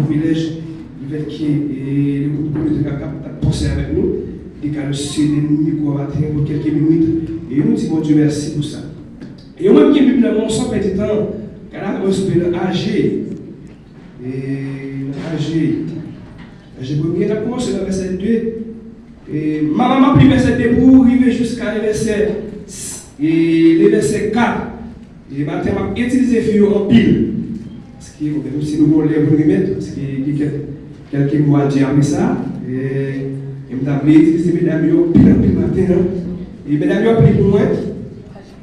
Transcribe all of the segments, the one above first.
privilège le fait que le groupe communautaire a pensé avec nous, et qu'à nous céder le micro matin pour quelques minutes, et nous disons Dieu merci pour ça. Et moi qui suis dans mon sang petit temps, car là, je suis AG. Et AG premier, a commencé dans le verset 2. Et maman m'a pris le verset 2 pour arriver jusqu'à le verset 4. Et maintenant, je vais utiliser le en pile. Parce que si nous voulons les remettre, parce qu'il y a quelqu'un qui m'a dit après ça. Et je vais utiliser mes amis en pile matin. Et mes amis ont pris pour moi.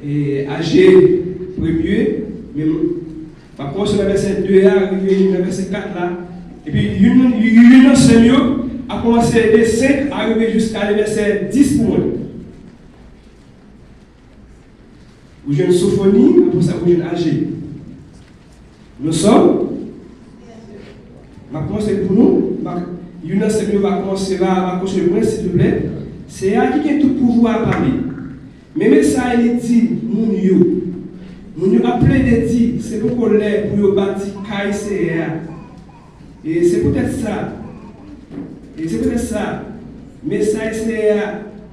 Et AG premier, mais par contre, sur le verset 2, arrivé le verset 4 là. Et puis, une enseignante a commencé de 5 à arriver jusqu'à le verset 10 pour moi. Vous avez une sophonie, après ça, vous avez une AG. Nous sommes. Je vais commencer pour nous. Une enseignante va commencer à construire, s'il te plaît. C'est à qui a tout pouvoir à parler. Mais ça, il dit, nous appelons des dits, c'est pour qu'on l'ait pour bâtir KICR. Et c'est peut-être ça. Mais ça, c'est.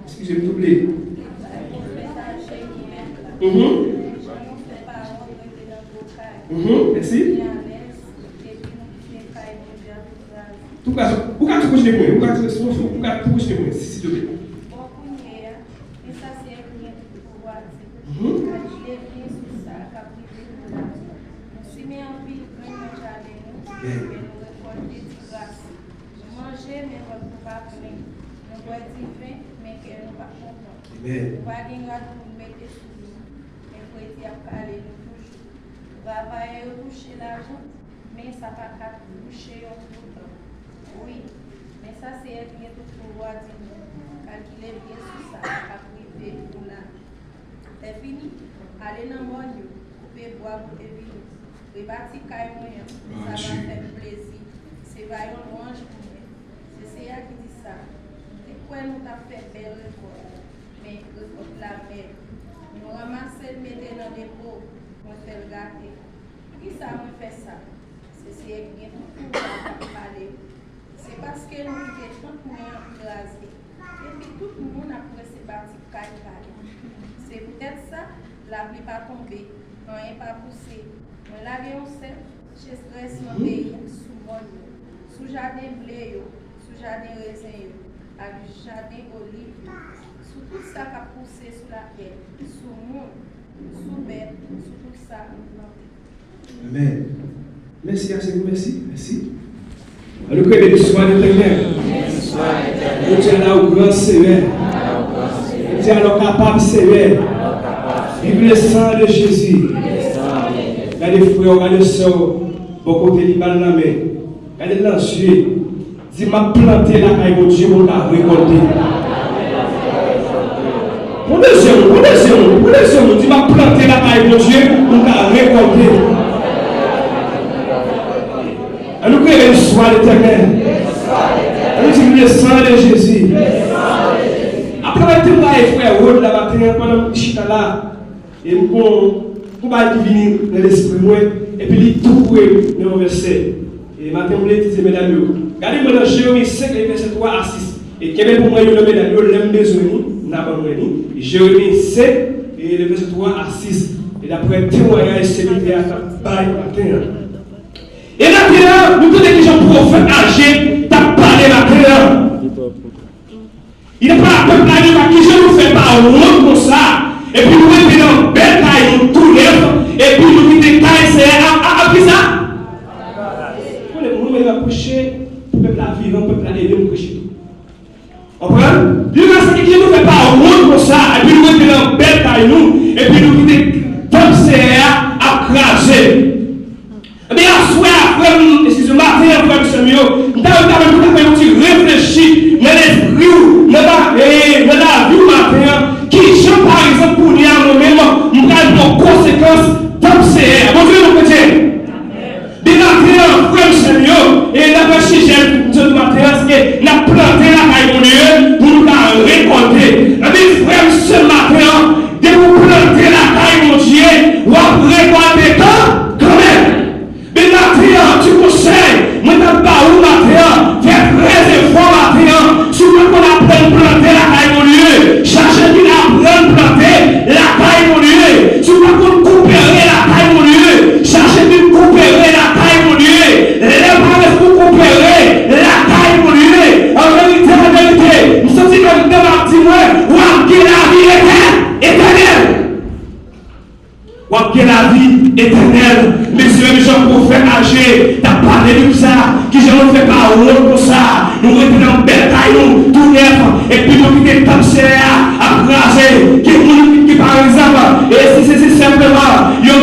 Excusez-moi, s'il vous plaît. Merci. Tout cas, pourquoi tu couches les points? Pourquoi tu couches les points, s'il te plaît? Mais ça va pas toucher au tout. Oui, mais ça c'est bien tout pouvoir calculer bien sur ça, pas privé pour là. C'est fini. Allez dans le monde, vous pouvez boire pour éviter. Vous bâtir caille moyen, ça va faire plaisir. C'est pas un ange pour moi. C'est ça qui dit ça. C'est quoi nous t'a fait belle récolte, mais récolte la mer. Nous ramassons le mettre dans des pots, on fait le gâter. Qui ça me fait ça? C'est bien tout pour parler. C'est parce que nous avons tout le monde blasé. Et puis tout le monde a pris ces bâtis carrés. C'est peut-être ça, la pluie pas tombée, non n'est pas poussé. Mais là, on sait, chez stress dans le pays, sous bon, sous jardin blé, sous jardin raisin, avec jardin olive, sous tout ça qui a poussé sous la terre, sous le monde, sous bête, sous tout ça. Amen. Merci, merci. Alors que les soins de l'éternel. Nous sommes là au grand sévère. Nous sommes là capable sévère. Vive le sang de Jésus. Regardez les frères, regardez les sœurs, beaucoup de liban dans la main. Regardez l'ancien. Dis m'a planté la caille de Dieu pour la récolter. Pour les hommes, dis m'a planté la caille de Dieu pour la récolter. Nous créons le soin l'éternel. Nous disons le sang de Jésus. Après tout le frère, on la matin pendant que je là, et on va diviner dans l'esprit, et puis il tout dans le verset. Et matin, on dit, mesdames, regardez-moi dans Jérémie 5, verset 3 à 6. Et quel est pour moi le mesdames, l'aime besoin, n'a pas besoin. Jérémie 5, et le verset 3 à 6. Et d'après témoignage, c'est le matin. Et maintenant, nous tenons déjà prophète âgé, tu as parlé maintenant. Il n'est pas un peuple âgé qui je nous fais pas honte comme ça. Et puis nous mettons dans belle taille, nous tout lève. Et puis nous mettons des tailles, c'est après ça. Nous mettons prêcher, le peuple à vivre, le peuple à aider, nous prêcher. Vous comprenez? Lui, c'est qui nous fait pas honte comme ça. Et puis nous mettons dans belle taille, nous. Et puis nous mettons comme c'est à craser. Mais à soir, excusez-moi, frère Samuel, nous avons réfléchi dans l'esprit, dans la vie matin, qui, par exemple, pour nous, nous avons des conséquences d'observer. Bonjour, mon côté. Des matins, frère Samuel, et la vache, de matin, c'est la planté la caille pour nous la récolter. Mais frère, ce matin, de vous planter la caille parler de ça, qui je ne fais pas rôle pour ça. Nous mettons dans belle taille, tout neuf, et puis nous quittons comme c'est à craser. Qui par exemple, et si c'est simplement, il y a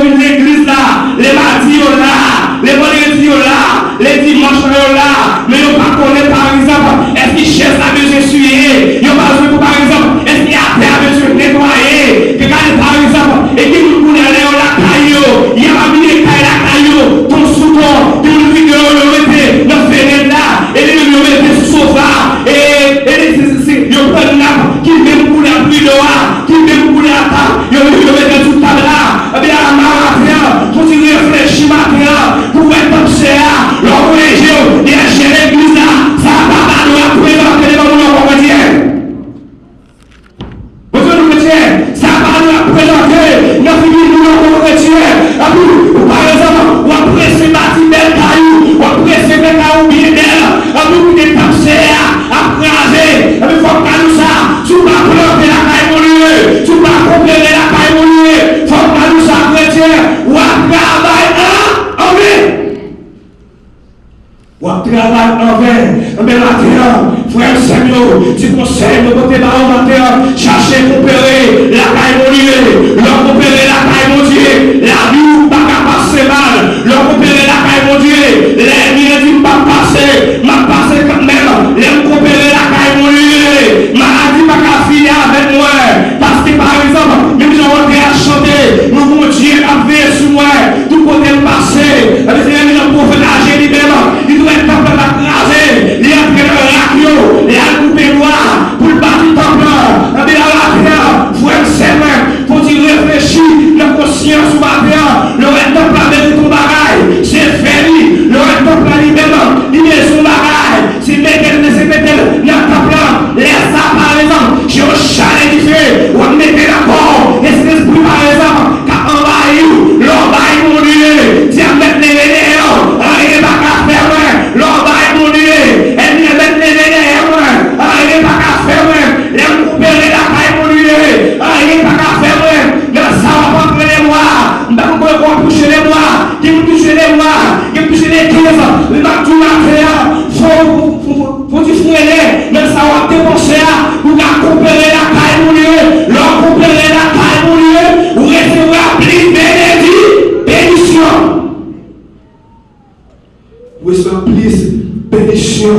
une église là, les mardis là, les vendredis là, les dimanches là, mais ils ne pas connaître par exemple, est-ce qu'ils cherchent à besoin essuyer, ils n'ont pas besoin par exemple, est-ce qu'il y a terre à besoin nettoyer, que par exemple, et qui nous connaît la caillou, il y a pas mis les cailles la caillou, ton sous-ton, tu nous dis que le mettez dans le fenêtre là, et le mettez sous le sofa, et ils prennent une nappe qui vient pour la pluie dehors, qui vient pour la table, ils mettez sous table là, et bien à matin, continuez à réfléchir matin, pour être comme ça, leur région, et à gérer l'église là, ça va pas nous représenter les moments chrétiens. Bonjour nous chrétiens, ça va nous représenter notre vie nous chrétiens. Par exemple, on après ces bâtiments belles cailloux, on après ces belles cailloux bien belles, on nous des tapsés à craser, il faut que nous ça, tu vas planter la caille moulée, tu vas compléter la caille moulée, il faut que nous ça chrétiens, on travaille en vain. On travaille en vain, mais maintenant, frère Seigneur, tu conseilles de côté dans le matin, chercher à opérer la caille moulée, leur opérer la caille moulée, la vie pas qu'à passer mal, leur opérer la caille moulée, les miladies pas passer, m'a passé quand même, les opérer la caille moulée, maladie pas qu'à finir avec moi, parce que par exemple, même si on a chanter, nous mon Dieu a veillé sur moi, tout côté passé, avec les gens pour faire la libération, il doit être dans la crasée, il y a fait le radio, il y a coupé noir, pour le bâtir temple, il y a la terre, frère Seigneur, faut y réfléchir, la conscience ou la terre, le temple avec ton bagage, c'est fini, le temple à libération, il met son bagage, c'est mettre le temple, laisse ça par exemple, j'ai un chalet du feu, on mettait d'accord, et c'est l'esprit par exemple, car envahi, l'envahi mon Dieu, tiens, mettre les vénéons, rien pas qu'à faire, l'envahi mon Dieu, elle vient mettre les vénéons, rien pas qu'à faire, les couper la caille mon Dieu, rien pas qu'à faire, mais ça va pas prendre les mois, on va toucher les mois, qui me touche les mois, qui me touche les 15, les va tout la faire, faut tu fouiller, mais ça va dépenser, pour couper la caille mon Dieu, leur couper la caille mon Dieu, ou recevoir plus bénédiction. Vous recevoir plus bénédiction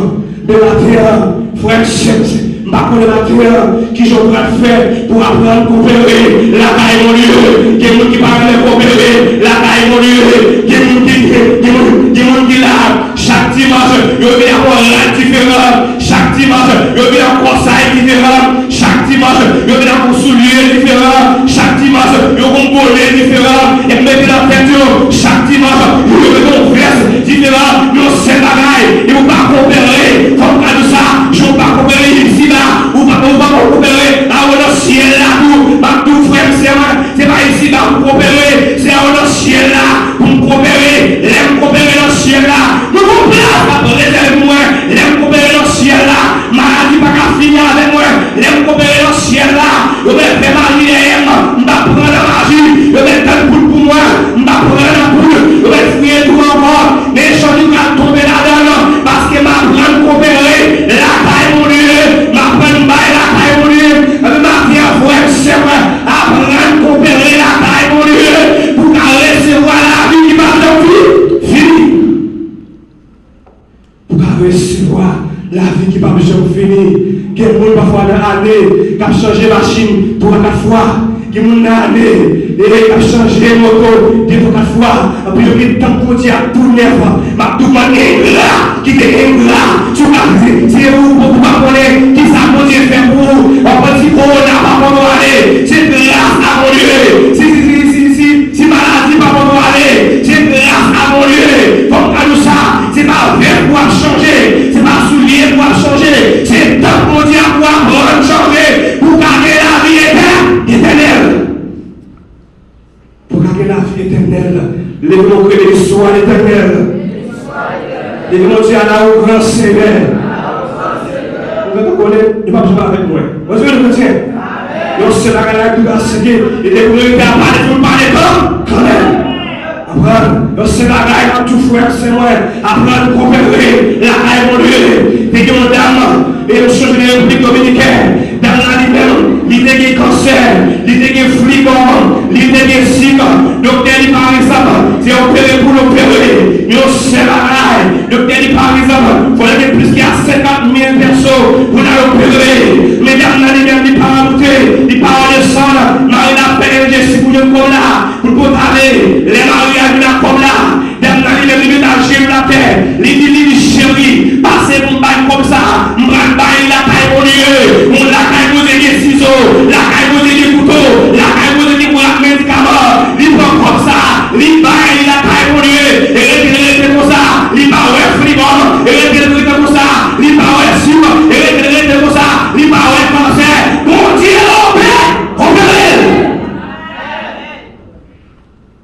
de la terre, frère Saint. Ma connaître qui je dois faire pour apprendre à coopérer la caille mon Dieu, qui est qui parle de coopérer la caille mon Dieu, qui est qui là, chaque dimanche, il y a un rang différent, chaque dimanche, il y a un conseil différent, chaque dimanche, il y a un soulier différent, chaque dimanche, il y a un bonnet différent, et mettez la tête, chaque dimanche, il y a un veste différent, il y a un seul bagaille, il ne faut pas coopérer, comme ça, je ne veux pas coopérer ici là. Ou pas coopérer à un ciel là pour tout frère c'est pas ici là pour coopérer, c'est à un ciel là pour coopérer, l'aime coopérer dans le ciel là, nous comprenons réserve moi, l'aime coopérer dans le ciel là, maladie pas qu'à finir avec moi, l'aime coopérer dans le ciel là, je vais faire ma ligne, je vais prendre la magie, je vais faire le boule pour moi, je vais prendre la boule, je vais fouiller tout encore, mais je vais tomber là-dedans, parce que ma grande coopérer, la taille mon Dieu, ma grande baille la taille mon Dieu, ma vie à frère Seigneur, apprendre coopérer la taille mon Dieu, pour recevoir la vie qui va dans vie, fini. Pour recevoir la vie qui va jamais finir. Quelqu'un parfois dans l'année, qui a changé machine 3-4 fois. Qui m'a année, et qui a changé moto 2-4 fois. Puis il y a temps pour dire tout neuf. Ma tout le monde est là, qui est là. Tu vas dire, c'est où pour pouvoir connaître qui ça pour Dieu fait pour vous. On va dire, oh, on n'a pas pour aller. C'est grâce à mon Dieu. Si maladie pas pour aller, c'est grâce à mon Dieu. Comme ça, nous ça, c'est pas verre pour changer, c'est pas soulier pour changer, c'est temps pour Dieu pour changer, pour garder la vie éternelle. Pour garder la vie éternelle, les mots que les soins éternels. Les mots Dieu à la grand Seigneur. Vous ne connaissez pas besoin avec moi. Vous êtes le chrétien. Donc c'est la galère qui va seguir. Et les couleurs qui apparaissent pour parler comme quand même. Apprendre, c'est la caille à tout frère, c'est moi. Apprendre à coopérer, la caille mon Dieu. T'es une dame, et le chef de la République dominicaine, dans la lui-même, l'idée qui est cancer, l'idée qui est flippant, l'idée qui est sick. Docteur, par exemple, c'est opéré pour l'opérer. Mais on sait la caille. Docteur, par exemple, il faut aller plus qu'il y a 50 000 personnes pour l'opérer. Mais dans la lui-même, il part à monter, il part à descendre, Marie la peine, je suis pour le comme là, pour aller, les mariages là comme là, dans la lui-même, il a géré la terre, il dit, chérie, passez mon bail comme ça, mon bail la caille mon Dieu, mon la caille vous ayez ciseaux, la caille vous ayez couteau, la caille vous ayez pour la médicament, il prend comme ça, il baille la caille mon Dieu, et il comme ça, il va ouais fribon, et il comme ça, il va ouais sur, et il comme ça, il va ouais cancer, mon Dieu, opérez.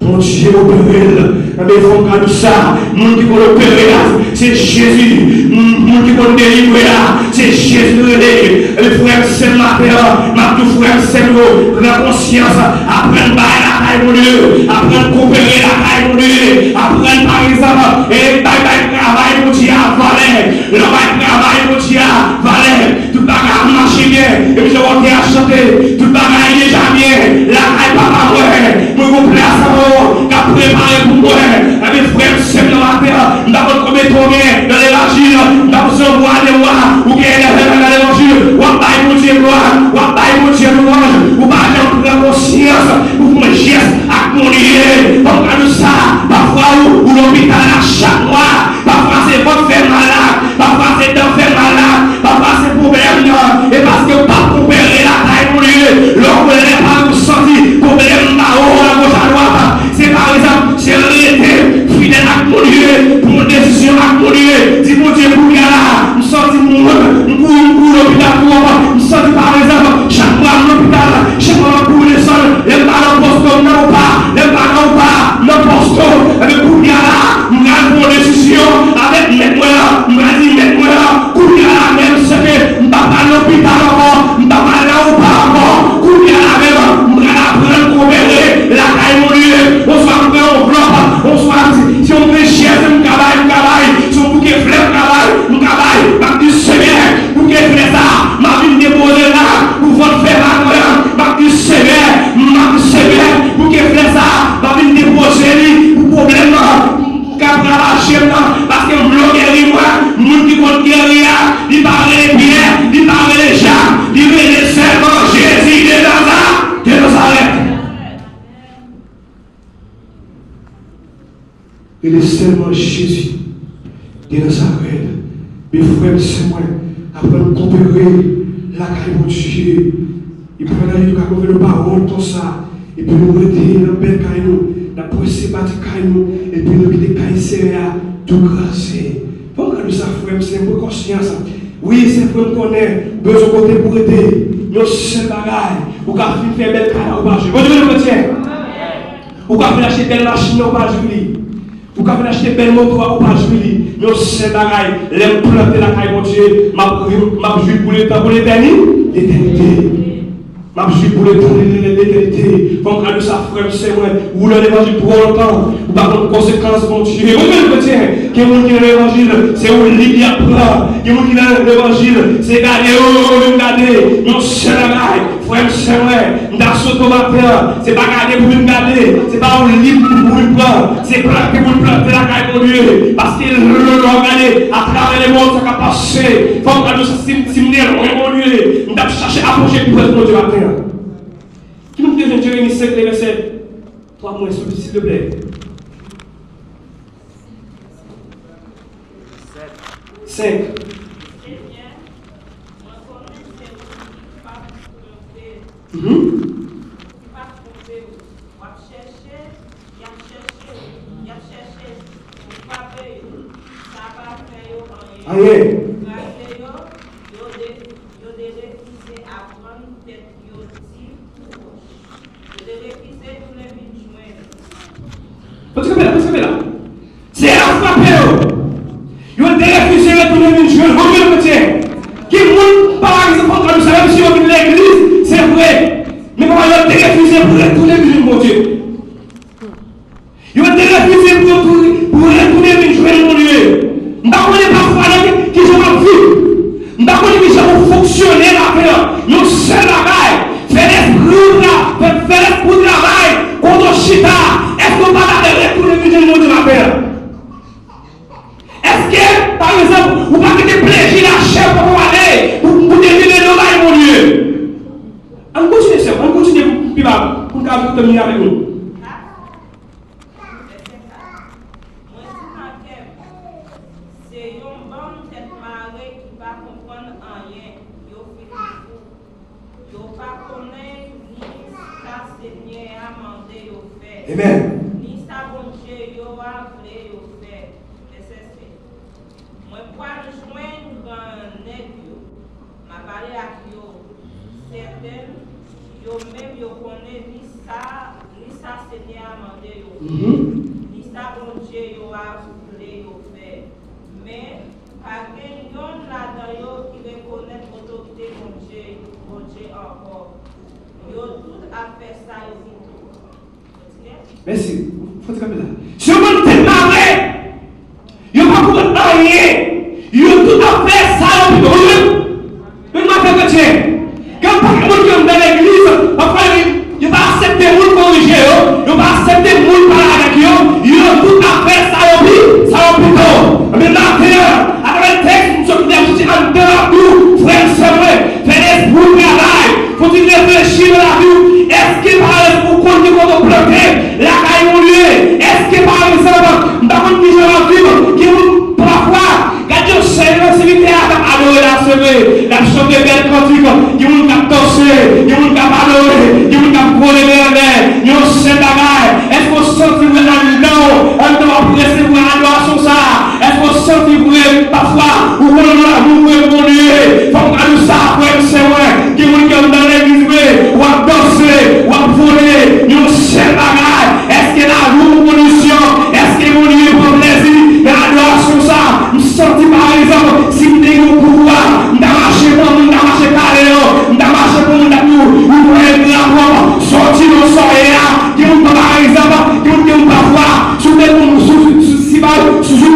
Mon Dieu, opérez. Mais il faut que ça, nous qui vont l'opérer là, c'est Jésus. Nous qui vont délivrer là, c'est Jésus. Les frères, c'est ma terre, ma tout frère, c'est nous. La conscience, apprendre à la caille mon Dieu, apprendre à coopérer la caille mon Dieu, apprendre par exemple, et travail mon Dieu à valer, le travail mon Dieu à valer, tout bagage marche bien, et je vais à chanter, tout bagage déjà bien, la caille papa ouais, me place à vous, qu'a préparé pour moi. Avec frère, c'est dans la terre, nous avons commis combien dans l'évangile, nous avons besoin de voir, ou bien dans l'évangile, ou à bailler mon Dieu gloire, ou à bailler mon Dieu louange, ou pas dans conscience, ou pour un geste à communier, on regarde ça, parfois où l'hôpital à chaque mois, parfois c'est votre fait malade, parfois c'est d'un fait malade, parfois c'est problème, et parce que pas coopérer la taille mon Dieu, l'homme n'est pas senti, problème là-haut, à gauche à droite, c'est par exemple, c'est fidèle à mon Dieu, pour une décision à mon Dieu. Si mon Dieu pour là, nous sortons pour l'hôpital pour nous sortons par exemple, chaque mois l'hôpital, chaque mois pour les sols, les parents postaux non pas, les parents pas, non postaux, avec pour là, nous avons une décision avec les moyens, nous avons dit les moyens, pour là même ce que nous n'avons pas l'hôpital encore, nous n'avons pas là ou pas encore, pour là même, nous allons apprendre à coopérer, la caille mon Dieu, on soit prêt au bloc, on soit si on veut chercher un travail, si on bouquet fleur un travail, ma vie c'est bien, bouquet fleur ça, ma vie déposée là, pour votre faire la gloire, ma vie c'est bien, bouquet fleur ça, ma vie déposée pour problème, pour travailler parce que je bloque moi, nous qui compte guerrière, il parle bien, il parle les gens, il veut les servants, Jésus de Nazareth. Il est seulement Jésus de Nazareth. Mes frères, c'est moi. Après nous coopérer, la caille mon Dieu. Il prend la vie de la le parole, tout ça. Et puis nous rester dans le bel caille, la poissée battre caille, et puis nous quitter caille serré, tout grasser. Pourquoi nous ça, frère, c'est une conscience. Oui, c'est pour nous connaître, besoin de côté pour aider. Nous, c'est bagaille. Ou quand on fait belle caille, on va jouer. Bonjour, le chrétien. Ou quand on acheter belle machine, on va jouer. Ou quand vous achetez belle moto ou pas jouer, mais c'est bagaille, les planter la caille mon Dieu, m'a joué pour l'éternité. M'a joué pour l'éternité. Faut que ça frère, c'est moi, ou l'évangile trop longtemps, ou pas de conséquences mon Dieu. Vous voyez le chrétien, qui est mon qui l'évangile, c'est où l'idée à prendre, qui est mon qui l'évangile, c'est garder, garder, non c'est la caille. Frère, c'est vrai, nous avons sauté au matin, c'est pas garder pour nous garder, c'est pas un livre pour nous prendre, c'est planter pour nous planter la caille pour Dieu, parce qu'il regarde à travers les mondes, ça va passer. Il faut que nous simulions, mon Dieu, nous avons cherché à approcher plus près de Dieu matin. Qui nous dit Jérémie 5, verset 3 mois, s'il te plaît. 5. C'est à frapper. Ils ont refusé de retourner une journée. Vous le métier. Qui monte par exemple quand nous savons si on vient de l'église, c'est vrai. Mais comment ils ont refusé pour retourner une journée, mon Dieu. Ils ont refusé Ou pas que des plaisirs la chair pour aller, pour deviner l'oreille, mon Dieu. On continue, c'est on continue pour nous terminer avec nous. Amen. Ni sa bon Dieu yo a voulu yo faire. C'est moi pas joindre nèg yo. M'a parlé avec yo. Certains yo même yo connaît ni ça Seigneur a mandé yo. Ni sa bon Dieu yo a voulu yo faire. Mais pas que yon là-dedans yo qui reconnaît l'autorité bon Dieu encore. Yo tout a fait ça yo. Merci. Faut te là. Si on veut te marrer, il n'y a pas pour rien. Il y a tout à fait ça. Mais moi, je vais te dire. Quand pas de monde dans l'église, il va accepter le monde corrigé. Il va accepter le monde parler avec eux. Il y a tout à fait ça. Ça va plutôt. Mais maintenant, avec le texte, nous sommes en dehors de frère, c'est vrai. Fais l'esprit de travail. Faut-il réfléchir à la vie? Est-ce qu'il parle pour continuer à planter la caille au lieu? Est-ce que par exemple, dans une vision de vivre, qui vous parfois, quand Dieu sait l'activité à adorer la semaine, la chanson de belle cantique, qui vous cap danser, qui vous cap adorer, qui vous cap voler les mains, qui vous sait bagaille. Est-ce que vous sentez vous là-dedans, en train de recevoir l'adoration ça? Est-ce que vous sentez vous parfois, vous voulez vous évoluer? Faut que nous ça, c'est vrai, qui vous comme dans l'église, ou à danser, ou à voler, nous sait bagaille. Est-ce que la révolution, est-ce que mon Dieu prend plaisir, l'adoration ça, nous sentons par exemple, si nous avons pouvoir, nous avons marché pour nous, nous avons marché carré, nous avons marché pour nous, nous voulons la voix, sortir nos soirées là, qui nous par exemple, qui nous parfois, si nous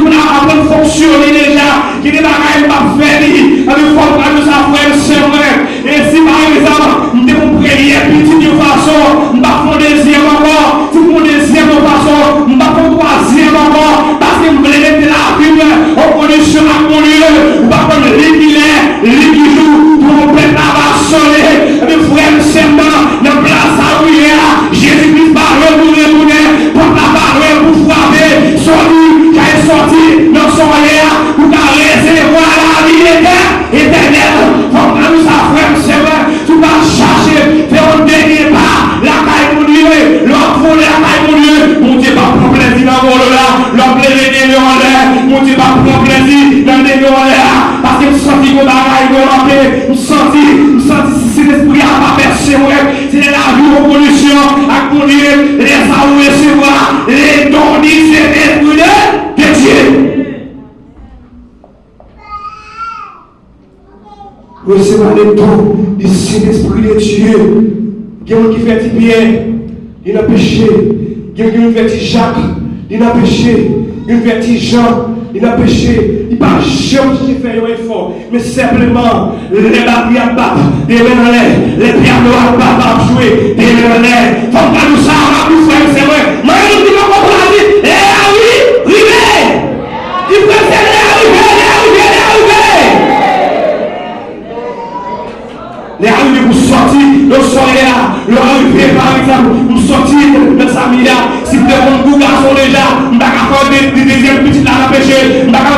avons fonctionné déjà, qui ne va pas faire, il faut que nous avons c'est vrai, et si par exemple, nous devons prier petite façon, nous avons deuxième encore, si nous deuxième façon, nous avons troisième encore, parce que nous voulons mettre la Bible en condition à mon Dieu, nous avons l'équilibre, l'équilibre, pour nous préparer à sonner, mes frères, seulement, dans la place à où Jésus-Christ parle pour retourner, pour la parole, pour frapper, sortir, qui est sorti dans son air, pour recevoir la vie éternelle, pour que nous affaires, c'est vrai, tu vas chercher, faire un dernier pas, la caille pour Dieu, l'homme voler la caille pour Dieu, mon Dieu va prendre plaisir dans le là, l'homme les en l'air, mon Dieu va prendre plaisir dans les en l'air, parce que nous sentons qu'on va aller, nous sentons si l'esprit n'a pas percé, c'est la vie en pollution, à mon Dieu, les à recevoir, les dons du Saint-Esprit de Dieu. Recevez les dons du Saint-Esprit de Dieu. Il y a quelqu'un qui fait Pierre, il a péché. Il y a quelqu'un qui fait Jacques, il a péché. Il y a quelqu'un qui fait Jean, il a péché. Il n'a pas jamais fait un effort, mais simplement les batteries à battre, des mains en l'air, les pianos à battre, à jouer, des mains en l'air. Il faut que nous sachions, plus frère, c'est vrai. Mais nous disons qu'on va dire, eh oui, rivé. Il faut que c'est les arrivées pour sortir, le soirée là, le arrivé par exemple, pour sortir de sa mia, si vous êtes un bon garçon déjà, vous n'avez pas fait des deuxièmes petites là à péché, vous n'avez